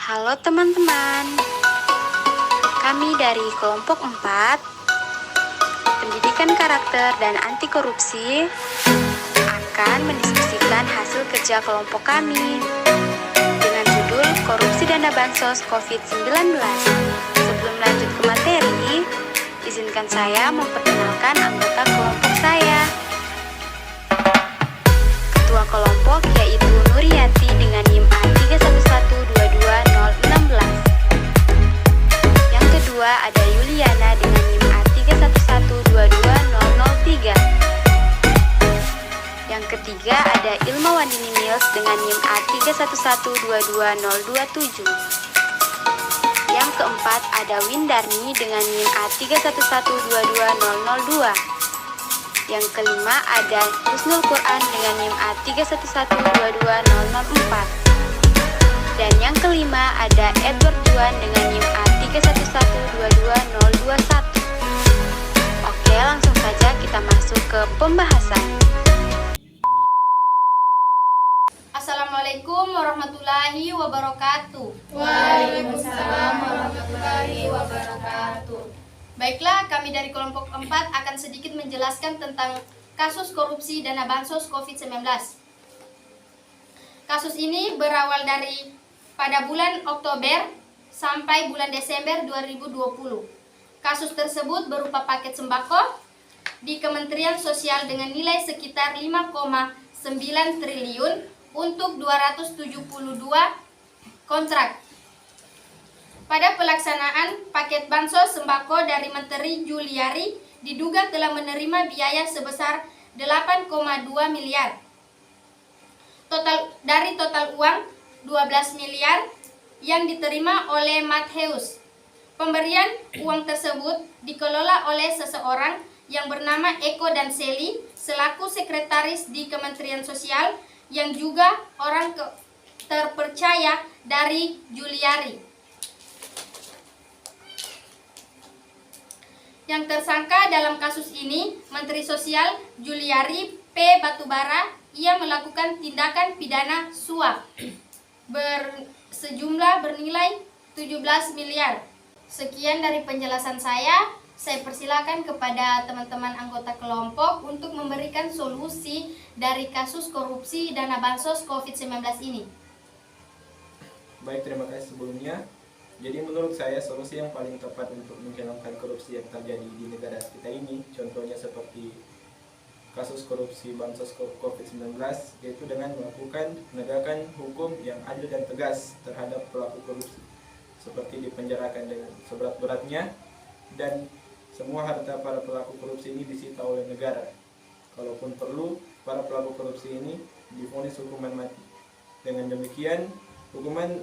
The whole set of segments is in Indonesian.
Halo teman-teman, kami dari kelompok 4, Pendidikan Karakter dan Anti Korupsi, akan mendiskusikan hasil kerja kelompok kami dengan judul Korupsi Dana Bansos COVID-19. Sebelum lanjut ke materi, izinkan saya memperkenalkan anggota kelompok saya. Ketua kelompok yaitu Nuriyati dengan NIM A31122016. Yang kedua ada Yuliana dengan NIM A31122003. Yang ketiga ada Ilmawandini Mills dengan NIM A31122027. Yang keempat ada Windarni dengan NIM A31122002. Yang kelima ada Husnul Quran dengan NIM A31122004. Dan yang kelima ada Edward Juan dengan NIM A31122021. Oke, langsung saja kita masuk ke pembahasan. Assalamualaikum warahmatullahi wabarakatuh. Waalaikumsalam warahmatullahi wabarakatuh. Baiklah, kami dari kelompok 4 akan sedikit menjelaskan tentang kasus korupsi dana bansos COVID-19. Kasus ini berawal dari pada bulan Oktober sampai bulan Desember 2020. Kasus tersebut berupa paket sembako di Kementerian Sosial dengan nilai sekitar 5,9 triliun untuk 272 kontrak. Pada pelaksanaan paket bansos sembako dari Menteri Juliari diduga telah menerima biaya sebesar 8,2 miliar. Dari total uang 12 miliar yang diterima oleh Mattheus. Pemberian uang tersebut dikelola oleh seseorang yang bernama Eko dan Seli selaku sekretaris di Kementerian Sosial yang juga orang terpercaya dari Juliari. Yang tersangka dalam kasus ini, Menteri Sosial Juliari P. Batubara, ia melakukan tindakan pidana suap sejumlah bernilai 17 miliar. Sekian dari penjelasan saya persilakan kepada teman-teman anggota kelompok untuk memberikan solusi dari kasus korupsi dana bansos COVID-19 ini. Baik, terima kasih sebelumnya. Jadi menurut saya solusi yang paling tepat untuk menghilangkan korupsi yang terjadi di negara kita ini, contohnya seperti kasus korupsi bansos COVID-19, yaitu dengan melakukan penegakan hukum yang adil dan tegas terhadap pelaku korupsi, seperti dipenjarakan dengan seberat-beratnya dan semua harta para pelaku korupsi ini disita oleh negara. Kalaupun perlu, para pelaku korupsi ini divonis hukuman mati. Dengan demikian, hukuman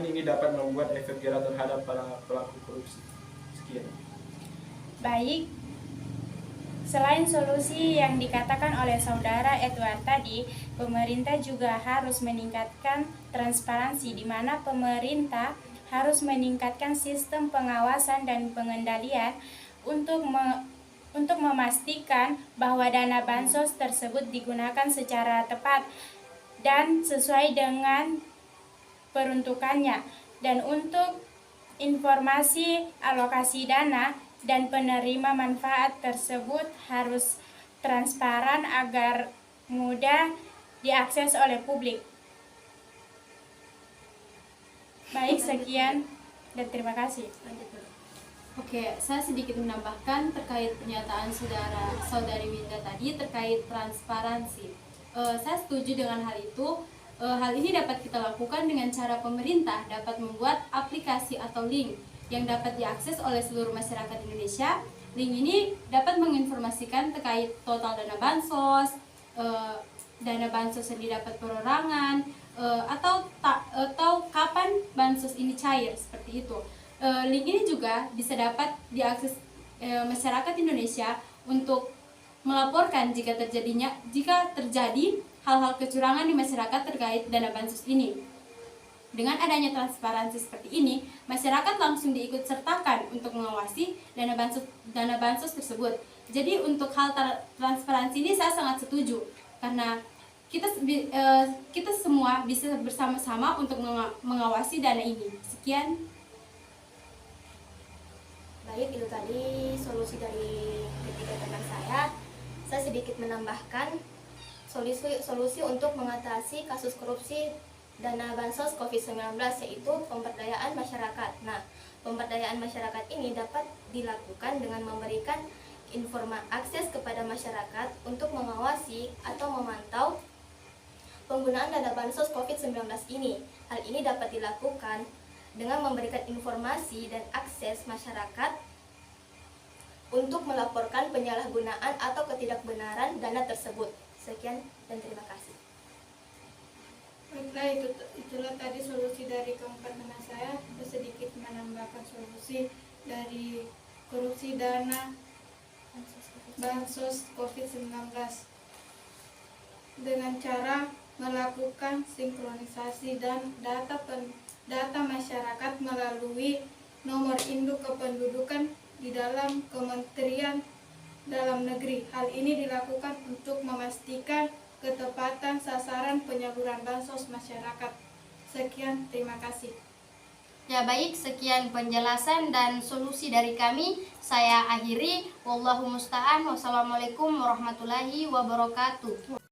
ini dapat membuat efek jerah terhadap para pelaku korupsi. Sekian. Baik, selain solusi yang dikatakan oleh saudara Edward tadi, pemerintah juga harus meningkatkan transparansi, di mana pemerintah harus meningkatkan sistem pengawasan dan pengendalian untuk memastikan bahwa dana bansos tersebut digunakan secara tepat dan sesuai dengan peruntukannya, dan untuk informasi alokasi dana dan penerima manfaat tersebut harus transparan agar mudah diakses oleh publik. Baik, sekian dan terima kasih. Oke, saya sedikit menambahkan terkait pernyataan saudari Winda tadi terkait transparansi. Saya setuju dengan hal itu. Hal ini dapat kita lakukan dengan cara pemerintah dapat membuat aplikasi atau link yang dapat diakses oleh seluruh masyarakat Indonesia. Link ini dapat menginformasikan terkait total dana bansos, dana bansos yang didapat perorangan, atau kapan bansos ini cair, seperti itu. Link ini juga bisa dapat diakses masyarakat Indonesia untuk melaporkan jika terjadi hal-hal kecurangan di masyarakat terkait dana bansos ini. Dengan adanya transparansi seperti ini, masyarakat langsung diikut sertakan untuk mengawasi dana bansos tersebut. Jadi untuk hal transparansi ini saya sangat setuju, karena kita semua bisa bersama-sama untuk mengawasi dana ini. Sekian. Baik, itu tadi solusi dari ketiga teman saya. Saya sedikit menambahkan solusi untuk mengatasi kasus korupsi dana bansos COVID-19, yaitu pemberdayaan masyarakat. Nah, pemberdayaan masyarakat ini dapat dilakukan dengan memberikan akses kepada masyarakat untuk mengawasi atau memantau penggunaan dana bansos COVID-19 ini. Hal ini dapat dilakukan dengan memberikan informasi dan akses masyarakat untuk melaporkan penyalahgunaan atau ketidakbenaran dana tersebut. Sekian dan terima kasih. Baiklah, itulah tadi solusi dari keempat teman saya. Sedikit menambahkan solusi dari korupsi dana bansos COVID-19 dengan cara melakukan sinkronisasi dan data masyarakat melalui nomor induk kependudukan di dalam Kementerian Dalam Negeri. Hal ini dilakukan untuk memastikan ketepatan sasaran penyaluran bansos masyarakat. Sekian, terima kasih. Ya baik, sekian penjelasan dan solusi dari kami. Saya akhiri. Wallahu musta'an. Wassalamualaikum warahmatullahi wabarakatuh.